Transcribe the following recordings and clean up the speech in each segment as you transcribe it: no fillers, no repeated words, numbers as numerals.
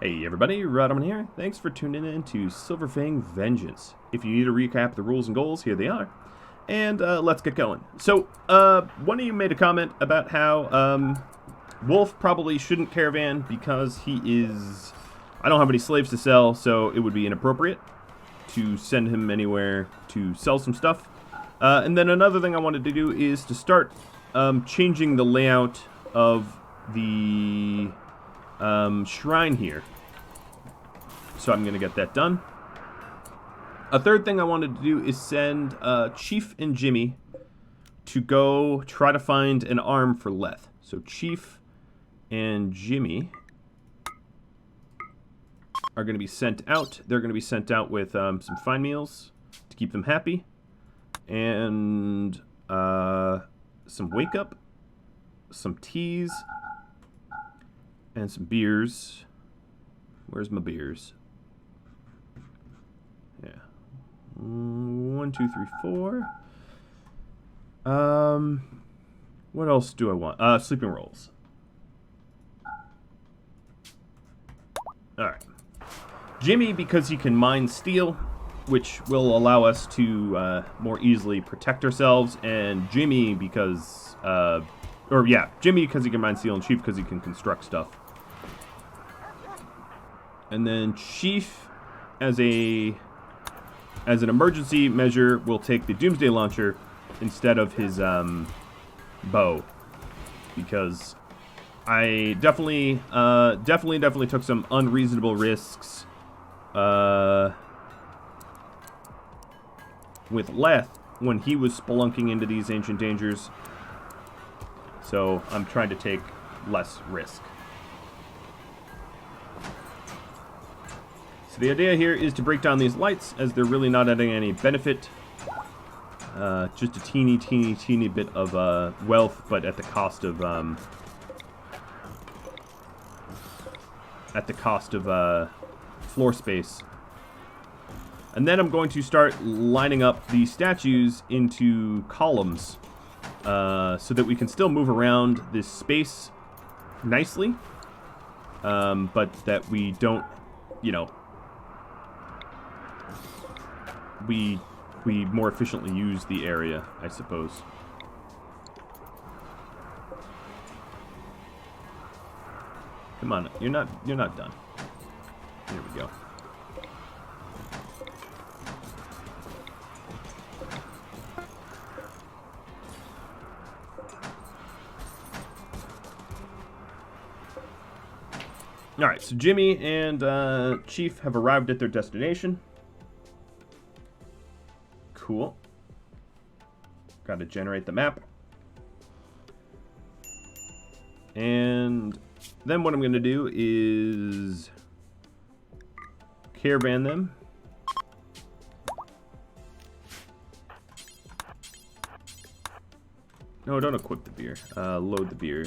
Hey everybody, Rodman here. Thanks for tuning in to Silverfang Vengeance. If you need to recap the rules and goals, here they are. And let's get going. So, one of you made a comment about how Wolf probably shouldn't caravan because he is... I don't have any slaves to sell, so it would be inappropriate to send him anywhere to sell some stuff. And then another thing I wanted to do is to start changing the layout of the shrine here. So I'm going to get that done. A third thing I wanted to do is send Chief and Jimmy to go try to find an arm for Leth. So Chief and Jimmy are going to be sent out. They're going to be sent out with some fine meals to keep them happy. And some wake up, some teas, and some beers. Where's my beers? Yeah. 1, 2, 3, 4. What else do I want? Sleeping rolls. Alright. Jimmy, because he can mine steel, which will allow us to more easily protect ourselves. And Jimmy, because... Jimmy because he can mine steel, and Chief because he can construct stuff. And then Chief, as an emergency measure, will take the Doomsday Launcher instead of his bow, because I definitely took some unreasonable risks with Leth when he was spelunking into these ancient dangers. So I'm trying to take less risk. So the idea here is to break down these lights, as they're really not adding any benefit. Just a teeny bit of wealth, but at the cost of floor space. And then I'm going to start lining up the statues into columns, so that we can still move around this space nicely, but that we don't, we more efficiently use the area, I suppose. Come on, you're not done. Here we go. Alright, so Jimmy and Chief have arrived at their destination. Cool. Got to generate the map. And then what I'm going to do is caravan them. No, don't equip the beer. Load the beer.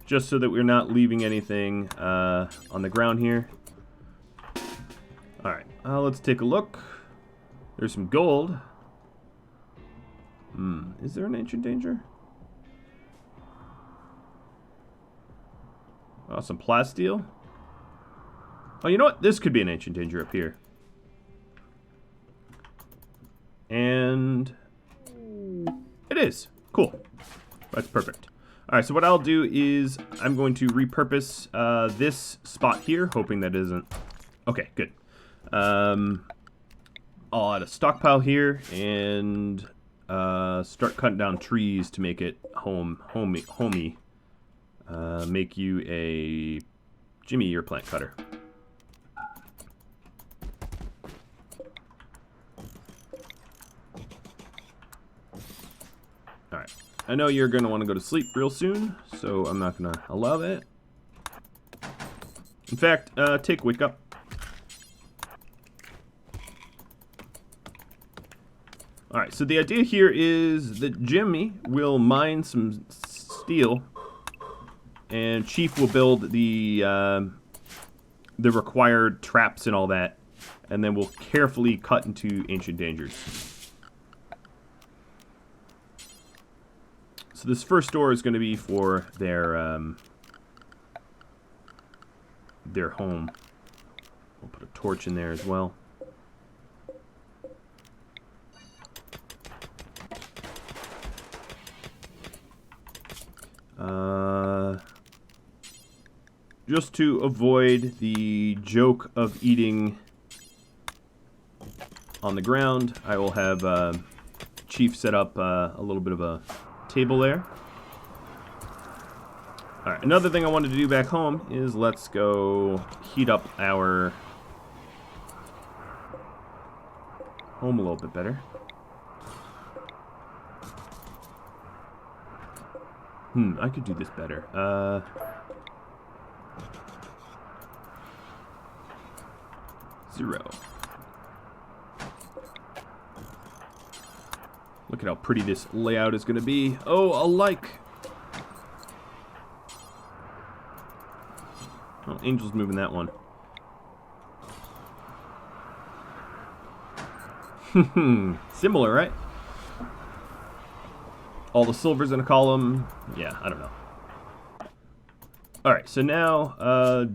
Just so that we're not leaving anything on the ground here. Alright, let's take a look. There's some gold. Is there an ancient danger? Oh, some plasteel. Oh, you know what? This could be an ancient danger up here. And it is. Cool. That's perfect. Alright, so what I'll do is I'm going to repurpose this spot here, hoping that isn't... Okay, good. I'll add a stockpile here and start cutting down trees to make it homey. Make you a... Jimmy, you're a plant cutter. Alright. I know you're going to want to go to sleep real soon, so I'm not going to allow that. In fact, take wake up. Alright, so the idea here is that Jimmy will mine some steel, and Chief will build the required traps and all that, and then we'll carefully cut into ancient dangers. So this first door is going to be for their home. We'll put a torch in there as well. Just to avoid the joke of eating on the ground, I will have Chief set up a little bit of a table there. Alright, another thing I wanted to do back home is let's go heat up our home a little bit better. I could do this better. 0. Look at how pretty this layout is going to be. Oh, a like. Oh, Angel's moving that one. Similar, right? All the silvers in a column. Yeah, I don't know. Alright, so now,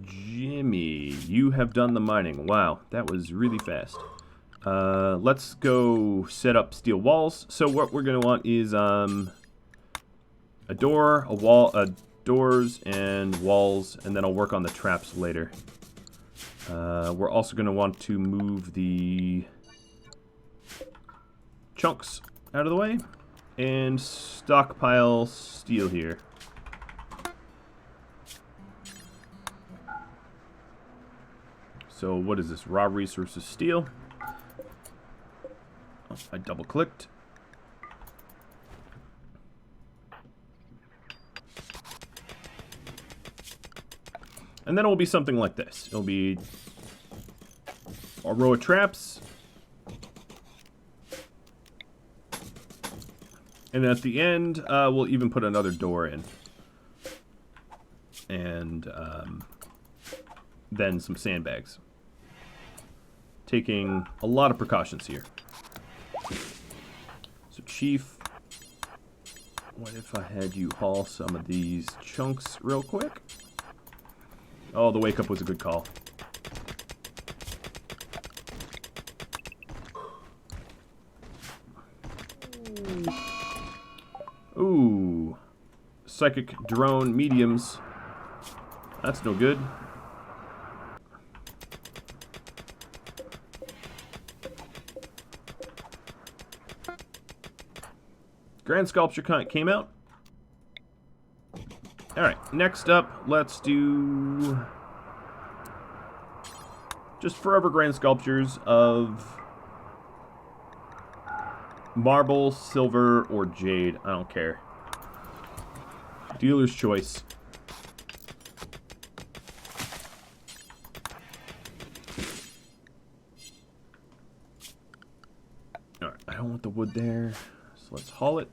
Jimmy, you have done the mining. Wow, that was really fast. Let's go set up steel walls. So what we're going to want is a door, a wall, doors, and walls, and then I'll work on the traps later. We're also going to want to move the chunks out of the way and stockpile steel here. So what is this? Raw resources steel. Oh, I double clicked. And then it will be something like this. It'll be a row of traps. And at the end, we'll even put another door in. And then some sandbags. Taking a lot of precautions here. So, Chief, what if I had you haul some of these chunks real quick? Oh, the wake up was a good call. Ooh. Psychic drone mediums. That's no good. Grand Sculpture came out. Alright, next up, let's do just forever grand sculptures of marble, silver, or jade. I don't care. Dealer's choice. Alright, I don't want the wood there, so let's haul it.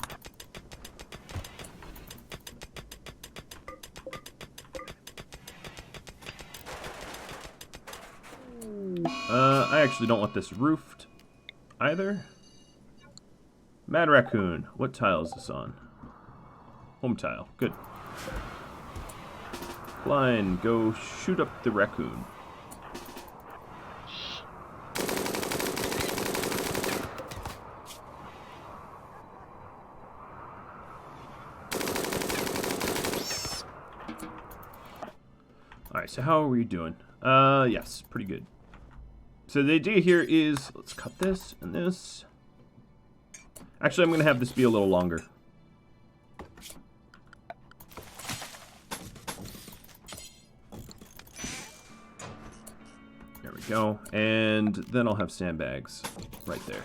I actually don't want this roofed either. Mad Raccoon. What tile is this on? Home tile. Good. Line, go shoot up the raccoon. Alright, so how are we doing? Yes, pretty good. So the idea here is, let's cut this and this. Actually, I'm going to have this be a little longer. There we go. And then I'll have sandbags right there.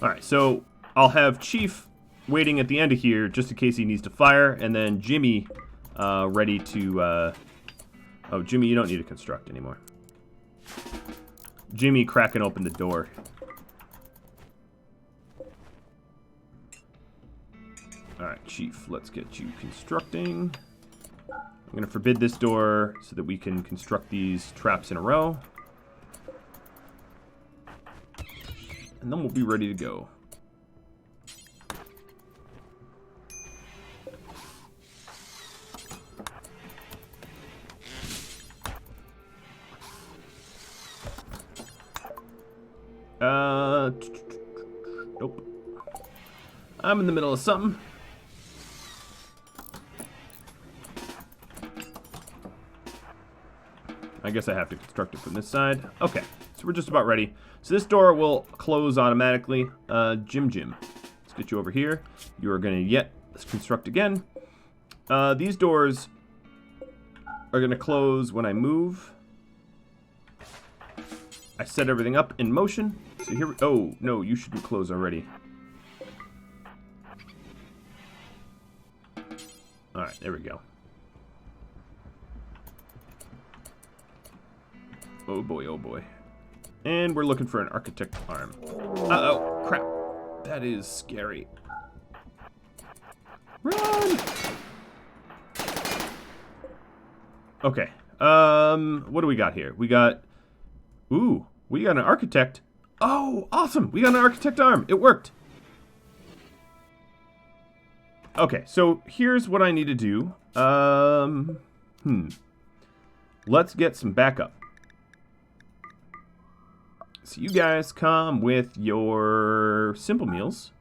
Alright, so I'll have Chief waiting at the end of here just in case he needs to fire, and then Jimmy ready to... Oh, Jimmy, you don't need to construct anymore. Jimmy cracking open the door. Alright, Chief, let's get you constructing. I'm going to forbid this door so that we can construct these traps in a row. and then we'll be ready to go. Nope. I'm in the middle of something. I guess I have to construct it from this side. Okay, so we're just about ready. So this door will close automatically. Jim, let's get you over here. You are going to let's construct again. These doors are going to close when I move. I set everything up in motion. So here we... Oh, no, you shouldn't close already. Alright, there we go. Oh boy, oh boy. And we're looking for an architect arm. Uh-oh, crap. That is scary. Run! Okay. What do we got here? We got... Ooh, we got an architect. Oh, awesome! We got an architect arm. It worked. Okay, so here's what I need to do. Let's get some backup. So you guys come with your simple meals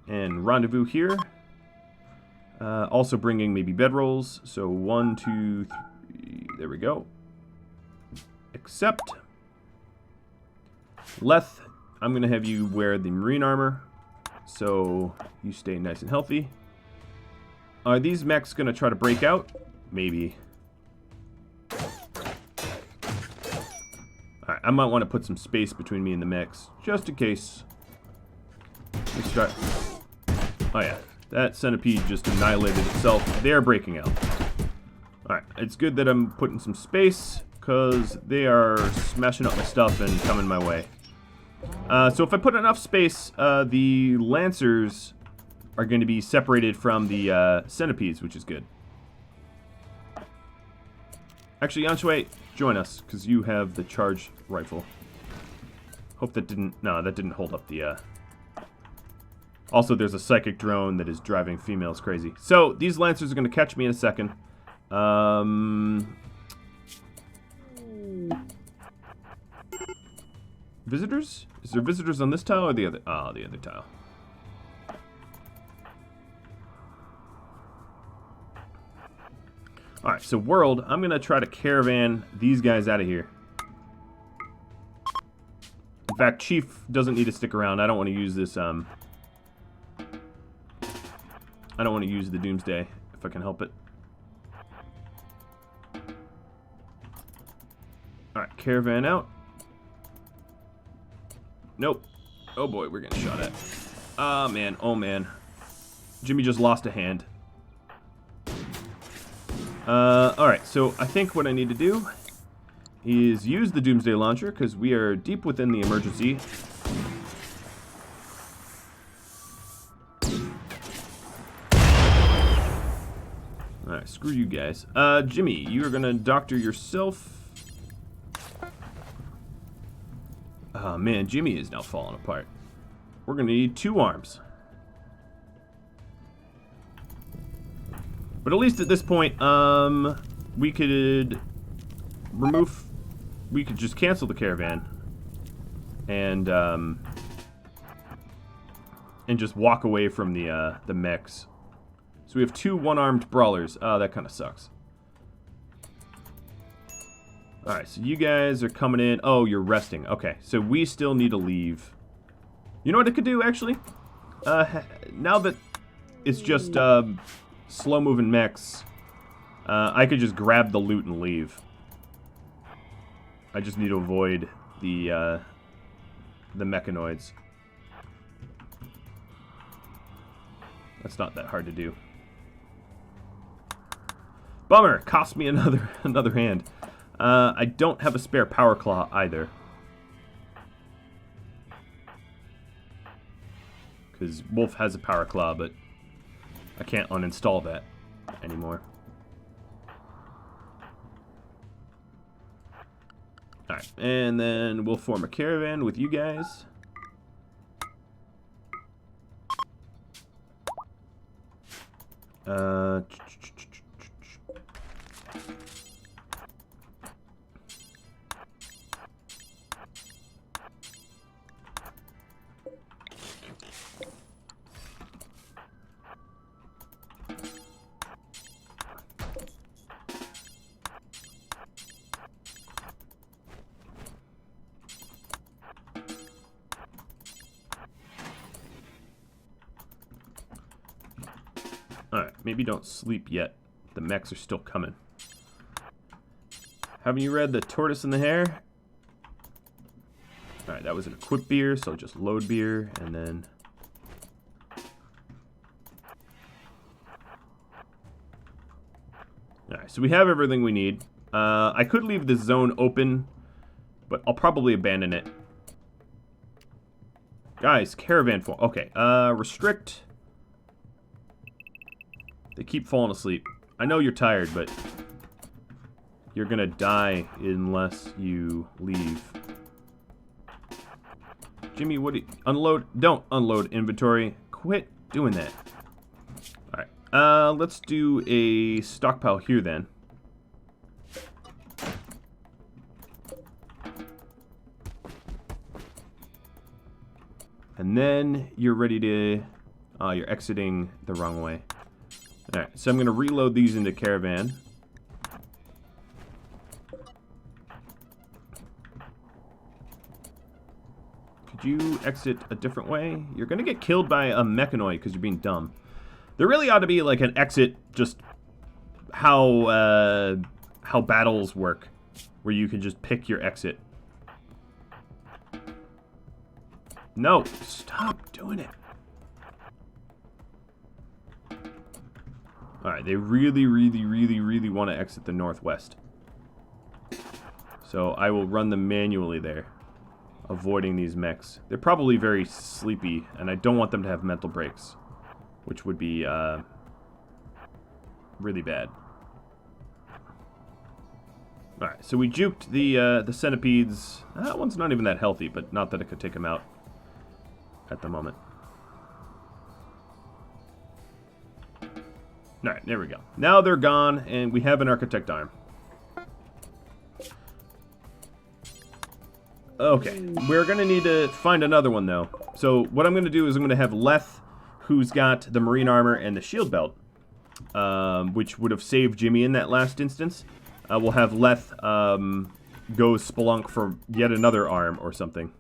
and rendezvous here. Also bringing maybe bedrolls. So 1, 2, 3. There we go. Except Leth, I'm going to have you wear the marine armor, so you stay nice and healthy. Are these mechs going to try to break out? Maybe. Alright, I might want to put some space between me and the mechs, just in case. Let's start. Oh yeah, that centipede just annihilated itself. They're breaking out. Alright, it's good that I'm putting some space, because they are smashing up my stuff and coming my way. So if I put enough space, the Lancers are going to be separated from the centipedes, which is good. Actually, Yanshue, join us, because you have the charged rifle. Hope that didn't... No, that didn't hold up the... Also, there's a psychic drone that is driving females crazy. So, these Lancers are going to catch me in a second. Visitors? Is there visitors on this tile or the other? Oh, the other tile. Alright, so world, I'm going to try to caravan these guys out of here. In fact, Chief doesn't need to stick around. I don't want to use this, I don't want to use the Doomsday, if I can help it. Alright, caravan out. Nope. Oh boy, we're getting shot at. Ah, man. Oh, man. Jimmy just lost a hand. Alright, so I think what I need to do is use the Doomsday Launcher, because we are deep within the emergency. Alright, screw you guys. Jimmy, you are gonna doctor yourself. Oh man, Jimmy is now falling apart. We're gonna need 2 arms. But at least at this point, we could remove... We could just cancel the caravan. And just walk away from the mechs. So we have 2 one-armed brawlers. Oh, that kind of sucks. Alright, so you guys are coming in. Oh, you're resting. Okay, so we still need to leave. You know what I could do, actually? Now that it's just slow-moving mechs, I could just grab the loot and leave. I just need to avoid the mechanoids. That's not that hard to do. Bummer! Cost me another hand. I don't have a spare power claw either. Because Wolf has a power claw, but I can't uninstall that anymore. Alright, and then we'll form a caravan with you guys. Uh, Alright, maybe don't sleep yet. The mechs are still coming. Haven't you read The Tortoise and the Hare? Alright, that was an equip beer, so just load beer, and then... Alright, so we have everything we need. I could leave this zone open, but I'll probably abandon it. Guys, caravan fall. Okay, restrict... They keep falling asleep. I know you're tired, but you're gonna die unless you leave. Jimmy, what do you... Unload? Don't unload inventory. Quit doing that. Alright, let's do a stockpile here then. And then you're ready to... you're exiting the wrong way. Alright, so I'm going to reload these into caravan. Could you exit a different way? You're going to get killed by a mechanoid because you're being dumb. There really ought to be like an exit, just how battles work, where you can just pick your exit. No, stop doing it. Alright, they really want to exit the northwest. So I will run them manually there, avoiding these mechs. They're probably very sleepy, and I don't want them to have mental breaks, which would be really bad. Alright, so we juked the centipedes. That one's not even that healthy, but not that it could take him out at the moment. Alright, there we go. Now they're gone, and we have an architect arm. Okay, we're going to need to find another one, though. So what I'm going to do is I'm going to have Leth, who's got the marine armor and the shield belt, which would have saved Jimmy in that last instance. We'll have Leth go spelunk for yet another arm or something.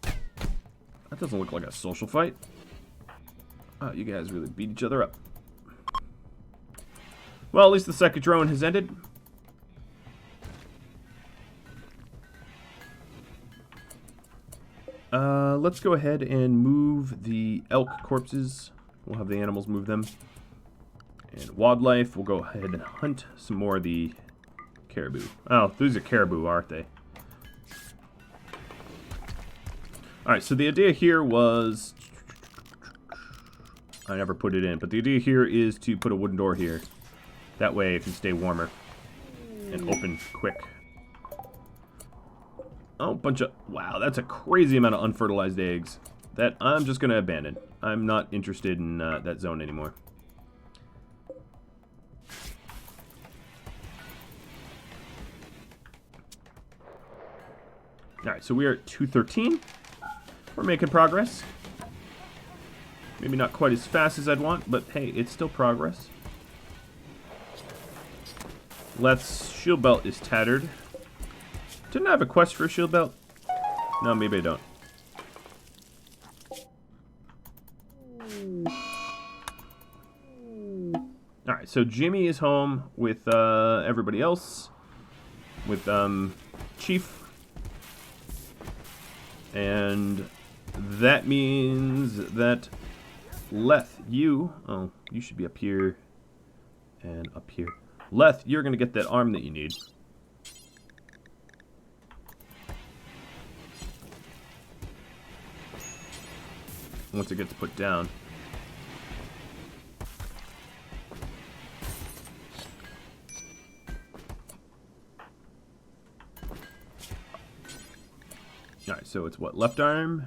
That doesn't look like a social fight. Oh, you guys really beat each other up. Well, at least the second drone has ended. Let's go ahead and move the elk corpses. We'll have the animals move them. And wildlife, we'll go ahead and hunt some more of the caribou. Oh, these are caribou, aren't they? Alright, so the idea here was... I never put it in, but the idea here is to put a wooden door here. That way it can stay warmer and open quick. Oh, bunch of... Wow, that's a crazy amount of unfertilized eggs that I'm just going to abandon. I'm not interested in that zone anymore. Alright, so we are at 213. We're making progress. Maybe not quite as fast as I'd want, but hey, it's still progress. Let's... Shield belt is tattered. Didn't I have a quest for a shield belt? No, maybe I don't. Alright, so Jimmy is home with everybody else. With Chief. And that means that Leth, you... Oh, you should be up here and up here. Leth, you're going to get that arm that you need. Once it gets put down. Alright, so it's what? Left arm?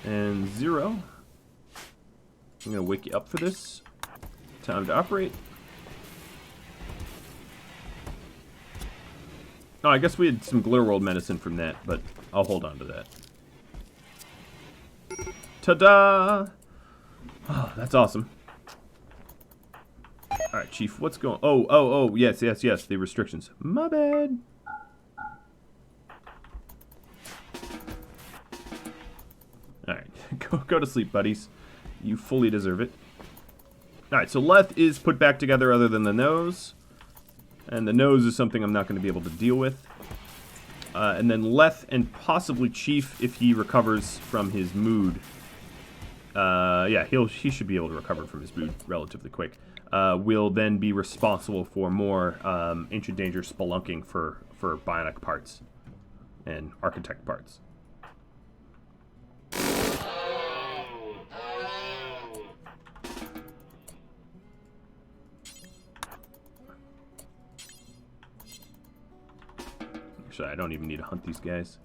And 0. I'm going to wake you up for this. Time to operate. Oh, I guess we had some Glitterworld medicine from that, but I'll hold on to that. Ta-da! Oh, that's awesome. Alright, Chief, what's going... Oh, yes, the restrictions. My bad. Alright, go to sleep, buddies. You fully deserve it. Alright, so Leth is put back together other than the nose. And the nose is something I'm not going to be able to deal with. And then Leth and possibly Chief, if he recovers from his mood. Yeah, he should be able to recover from his mood relatively quick. Will then be responsible for more Ancient Danger spelunking for Bionic parts and Architect parts. Actually, I don't even need to hunt these guys.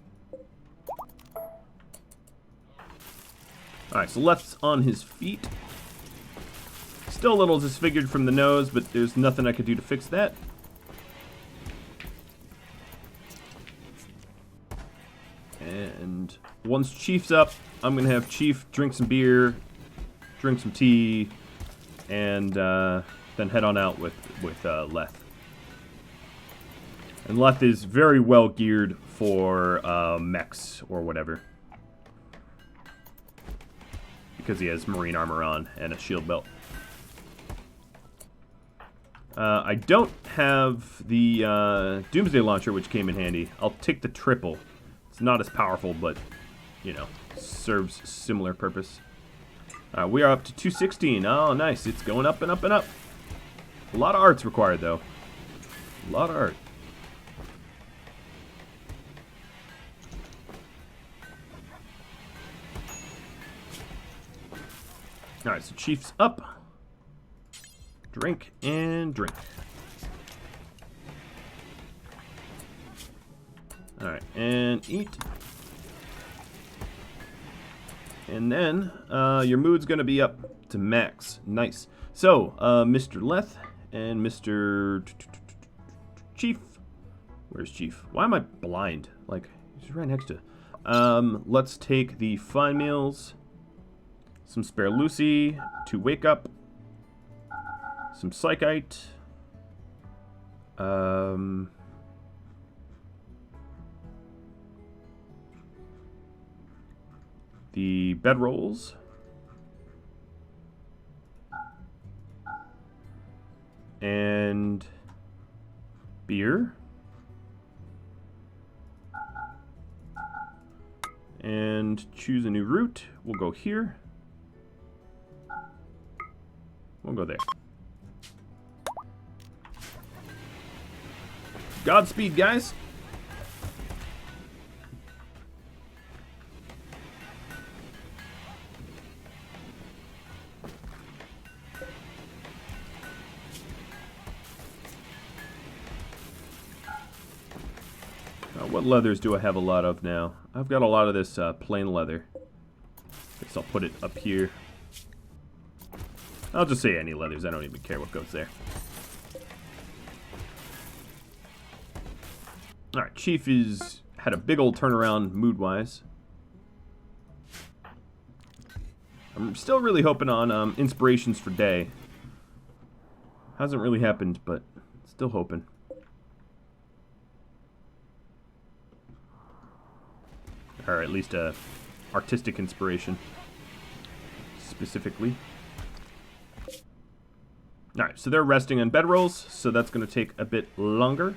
Alright, so Leth's on his feet. Still a little disfigured from the nose, but there's nothing I could do to fix that. And once Chief's up, I'm going to have Chief drink some beer, drink some tea, and then head on out with Leth. And Leth is very well geared for mechs or whatever. Because he has marine armor on and a shield belt. I don't have the Doomsday Launcher, which came in handy. I'll take the triple. It's not as powerful, but, you know, serves similar purpose. We are up to 216. Oh, nice. It's going up and up and up. A lot of art's required, though. A lot of art. Alright, so Chief's up. Drink and drink. Alright, and eat. And then, your mood's gonna be up to max. Nice. So, Mr. Leth and Mr. Chief. Where's Chief? Why am I blind? Like, he's right next to... let's take the fine meals. Some Spare Lucy to wake up. Some Psychite. The bedrolls. And beer. And choose a new route. We'll go here. We'll go there. Godspeed, guys. What leathers do I have a lot of now? I've got a lot of this plain leather. Guess I'll put it up here. I'll just say any leathers. I don't even care what goes there. Alright, Chief had a big old turnaround mood-wise. I'm still really hoping on inspirations for Day. Hasn't really happened, but still hoping. Or at least a artistic inspiration, specifically. Alright, so they're resting on bedrolls, so that's going to take a bit longer.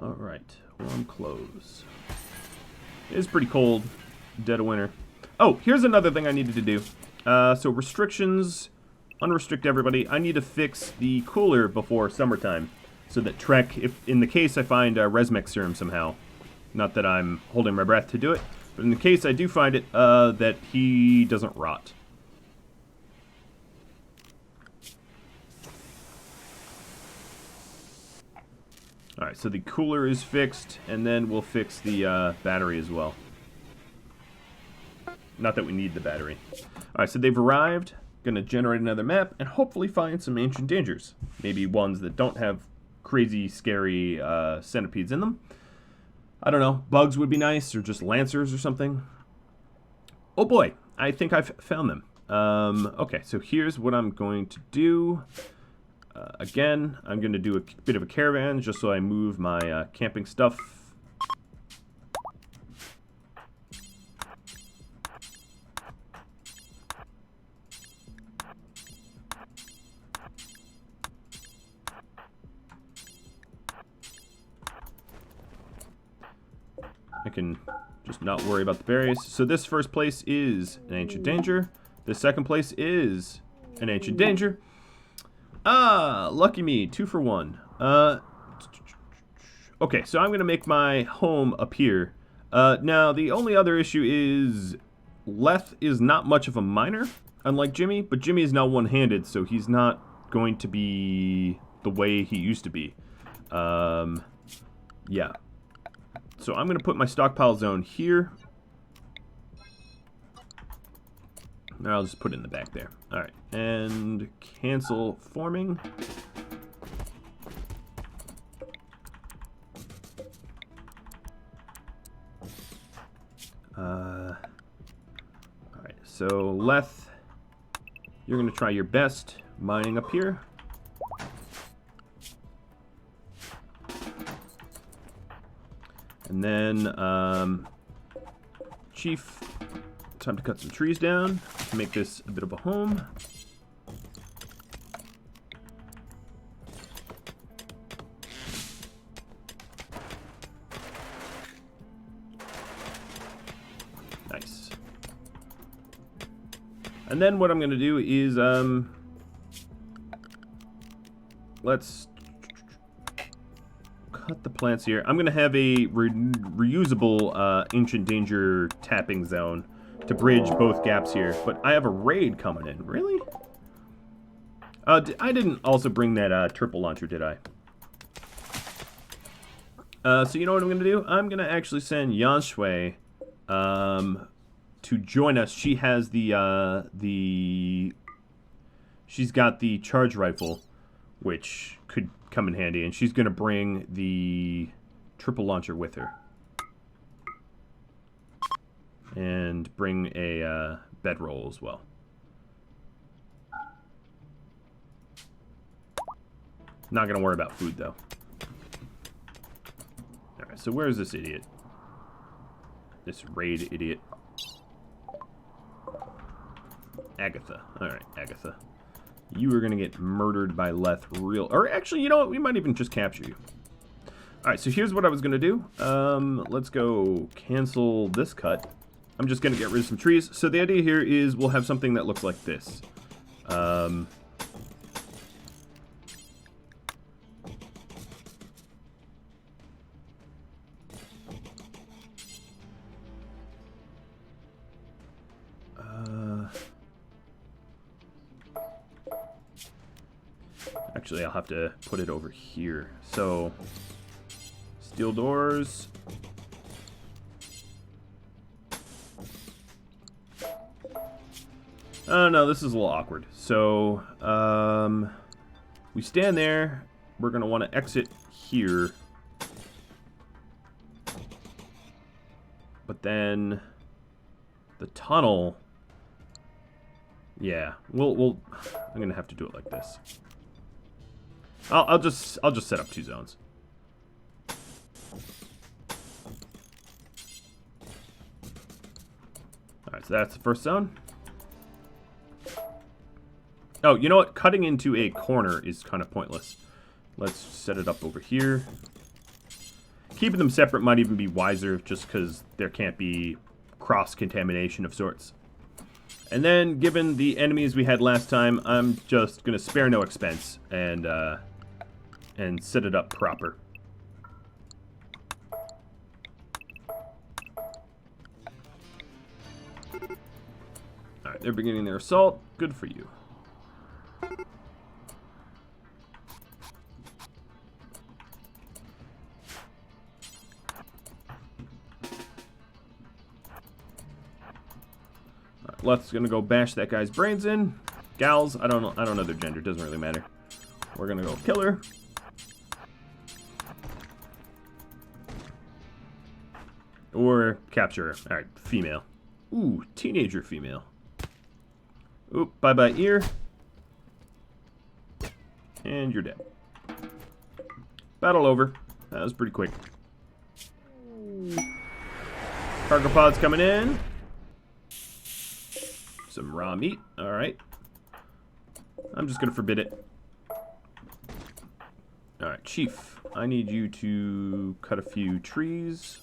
Alright, warm clothes. It is pretty cold. dead of winter. Oh, here's another thing I needed to do. So restrictions, unrestrict everybody. I need to fix the cooler before summertime, so that Trek, if in the case I find Resmec serum somehow, not that I'm holding my breath to do it, but in the case I do find it, that he doesn't rot. Alright, so the cooler is fixed, and then we'll fix the battery as well. Not that we need the battery. Alright, so they've arrived. Gonna generate another map, and hopefully find some ancient dangers. Maybe ones that don't have crazy, scary centipedes in them. I don't know, bugs would be nice, or just lancers or something. Oh boy, I think I've found them. Okay, so here's what I'm going to do. Again, I'm going to do a bit of a caravan just so I move my camping stuff. I can just not worry about the berries. So this first place is an ancient danger. This second place is an ancient danger. Ah, lucky me, 2 for 1. Okay, so I'm going to make my home up here. Now, the only other issue is Leth is not much of a miner, unlike Jimmy, but Jimmy is now one-handed, so he's not going to be the way he used to be. Yeah. So I'm going to put my stockpile zone here. I'll just put it in the back there. Alright, and cancel forming. Alright, so Leth, you're going to try your best mining up here. And then, Chief, time to cut some trees down to make this a bit of a home. Nice. And then what I'm going to do is, let's cut the plants here. I'm going to have a reusable Ancient Danger tapping zone to bridge both gaps here. But I have a raid coming in. Really? I didn't also bring that triple launcher, did I? So you know what I'm going to do? I'm going to actually send Yanshui to join us. She has she's got the charge rifle, which could come in handy, and she's going to bring the triple launcher with her. And bring a bedroll as well. Not going to worry about food, though. Alright, so where's this idiot? This raid idiot. Agatha. Alright, Agatha. You are going to get murdered by Leth real... Or actually, you know what? We might even just capture you. Alright, so here's what I was going to do. Let's go cancel this cut. I'm just going to get rid of some trees. So the idea here is we'll have something that looks like this. Actually, I'll have to put it over here. So, steel doors. Oh no, this is a little awkward. So, we stand there. We're going to want to exit here. But then, the tunnel. Yeah, I'm going to have to do it like this. I'll just set up 2 zones. Alright, so that's the first zone. Oh, you know what? Cutting into a corner is kind of pointless. Let's set it up over here. Keeping them separate might even be wiser, just because there can't be cross-contamination of sorts. And then, given the enemies we had last time, I'm just going to spare no expense and set it up proper. Alright, they're beginning their assault. Good for you. Leth's gonna go bash that guy's brains in. Gals, I don't know their gender, doesn't really matter. We're gonna go kill her. Or capture her. Alright, female. Ooh, teenager female. Oop, bye-bye ear. And you're dead. Battle over. That was pretty quick. Cargo pods coming in. Some raw meat. Alright. I'm just gonna forbid it. Alright, Chief. I need you to cut a few trees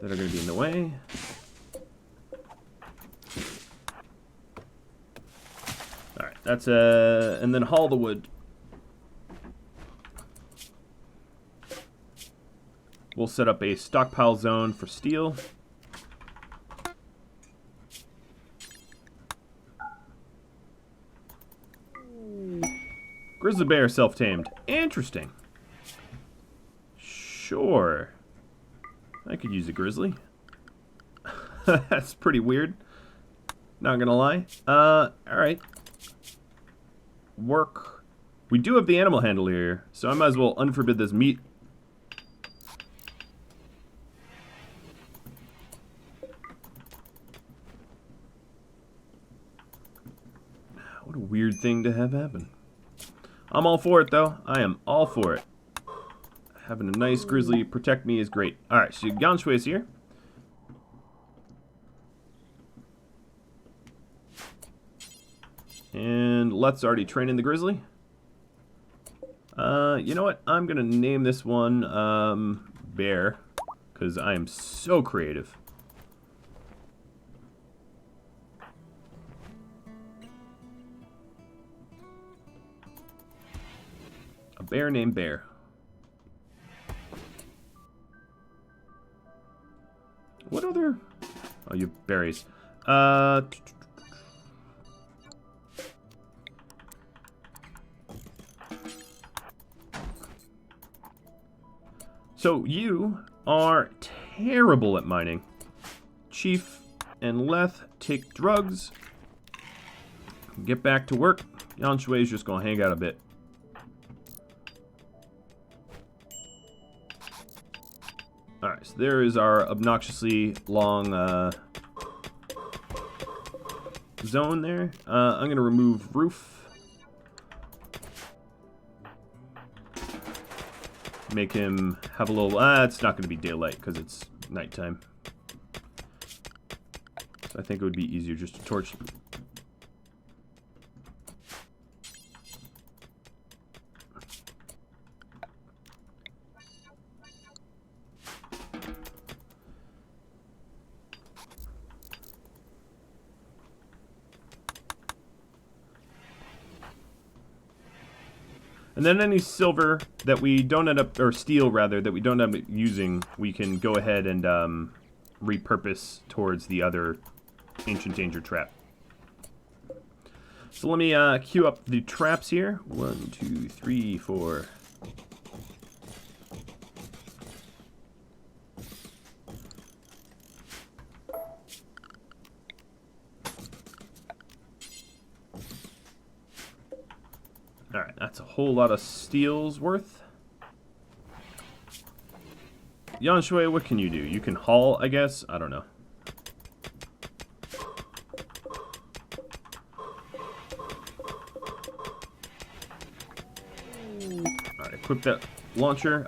that are gonna be in the way. Alright, that's and then haul the wood. We'll set up a stockpile zone for steel. Grizzly bear self-tamed. Interesting. Sure. I could use a grizzly. That's pretty weird. Not gonna lie. Alright. Work. We do have the animal handler here, so I might as well unforbid this meat. What a weird thing to have happen. I'm all for it, though. I am all for it. Having a nice grizzly protect me is great. Alright, so Yanshui is here. And Let's already training the grizzly. You know what? I'm going to name this one Bear, because I am so creative. A bear named Bear. What other... Oh, you have berries. So you are terrible at mining. Chief and Leth take drugs. Get back to work. Yanshui is just going to hang out a bit. Alright, so there is our obnoxiously long zone there. I'm going to remove roof. Make him have a little... it's not going to be daylight because it's nighttime. So I think it would be easier just to torch them. And then any silver that we don't end up, or steel rather, that we don't end up using, we can go ahead and repurpose towards the other Ancient Danger trap. So let me queue up the traps here. 1, 2, 3, 4. Alright, that's a whole lot of steel's worth. Yanshui, what can you do? You can haul, I guess? I don't know. Alright, equip that launcher.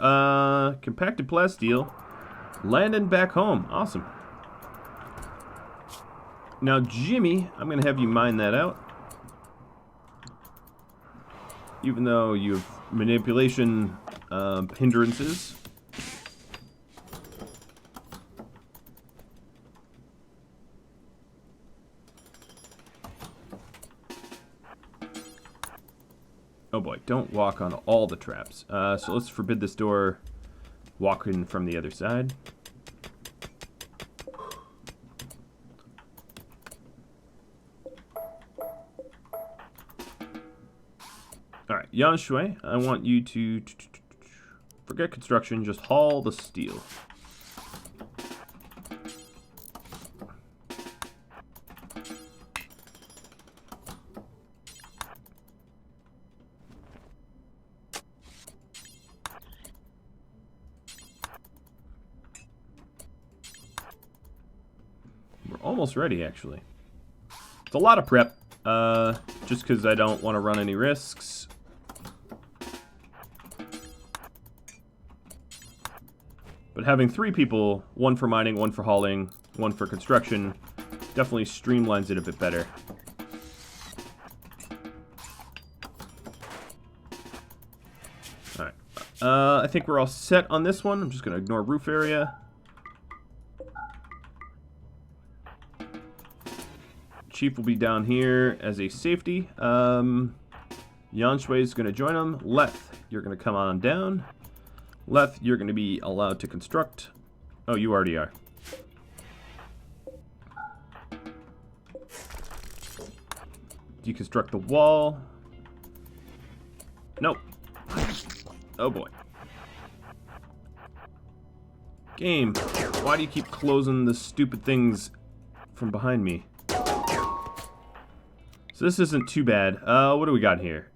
Compacted plasteel. Landing back home. Awesome. Now, Jimmy, I'm going to have you mine that out. Even though you have manipulation hindrances. Oh boy, don't walk on all the traps. So let's forbid this door. Walk in from the other side. Alright, Yan Shui, I want you to forget construction, just haul the steel. We're almost ready, actually. It's a lot of prep, just because I don't want to run any risks. But having 3 people, 1 for mining, 1 for hauling, 1 for construction, definitely streamlines it a bit better. Alright. I think we're all set on this one. I'm just going to ignore roof area. Chief will be down here as a safety. Yan Shui is going to join him. Leth, you're going to come on down. Leth, you're going to be allowed to construct. Oh, you already are. Deconstruct the wall. Nope. Oh boy. Game, why do you keep closing the stupid things from behind me? So this isn't too bad. What do we got here?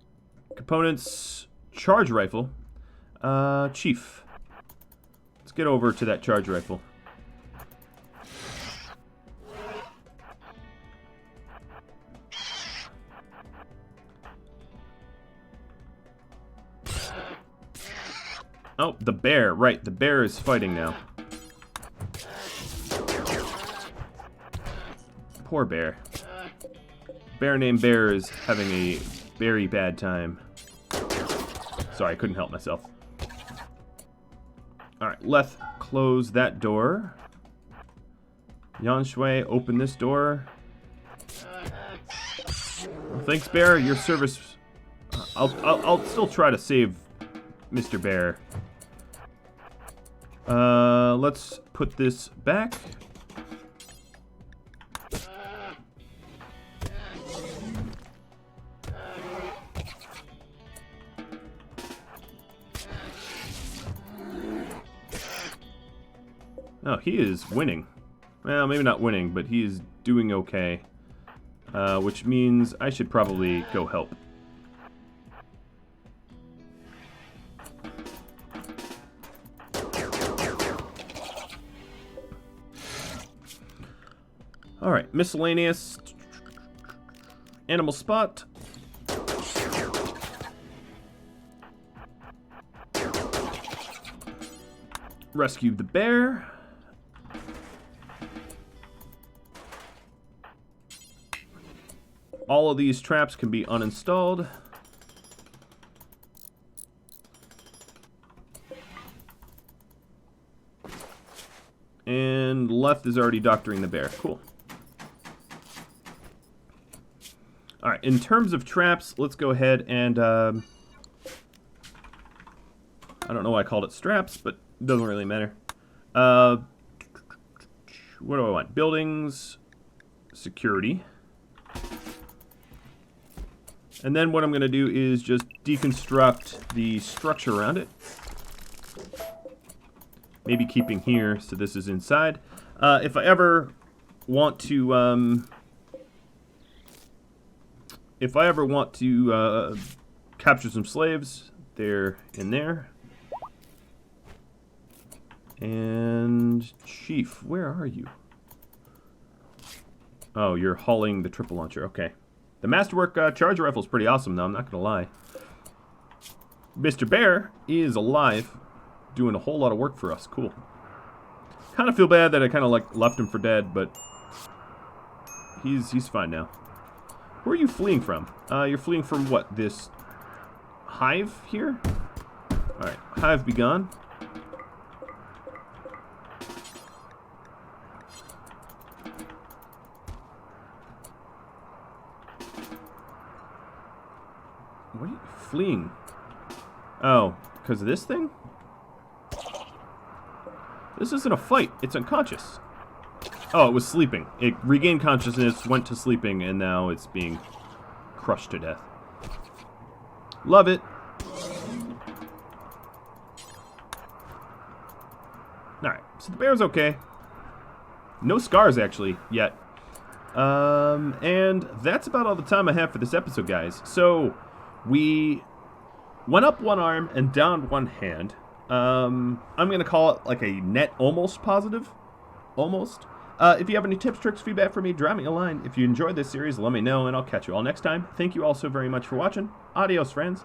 Components, charge rifle. Chief. Let's get over to that charge rifle. Oh, the bear. Right, the bear is fighting now. Poor bear. Bear named Bear is having a very bad time. Sorry, I couldn't help myself. Alright, Leth, close that door. Yan Shui, open this door. Well, thanks, Bear. Your service... I'll still try to save Mr. Bear. Let's put this back. Oh, he is winning. Well, maybe not winning, but he is doing okay. Which means I should probably go help. Alright, miscellaneous. Animal spot. Rescue the bear. All of these traps can be uninstalled. And Leth is already doctoring the bear. Cool. Alright, in terms of traps, let's go ahead and... I don't know why I called it straps, but it doesn't really matter. What do I want? Buildings, security. And then what I'm going to do is just deconstruct the structure around it. Maybe keeping here, so this is inside. If I ever want to... capture some slaves, they're in there. And Chief, where are you? Oh, you're hauling the triple launcher. Okay. The Masterwork charge rifle is pretty awesome, though. I'm not gonna lie. Mr. Bear is alive, doing a whole lot of work for us. Cool. Kind of feel bad that I kind of like left him for dead, but he's fine now. Where are you fleeing from? You're fleeing from what? This hive here? All right, hive be gone. What are you fleeing? Oh, because of this thing? This isn't a fight. It's unconscious. Oh, it was sleeping. It regained consciousness, went to sleeping, and now it's being crushed to death. Love it. Alright, so the bear's okay. No scars, actually, yet. And that's about all the time I have for this episode, guys. So, we went up one arm and down one hand. I'm going to call it like a net almost positive. Almost. If you have any tips, tricks, feedback for me, drop me a line. If you enjoyed this series, let me know, and I'll catch you all next time. Thank you all so very much for watching. Adios, friends.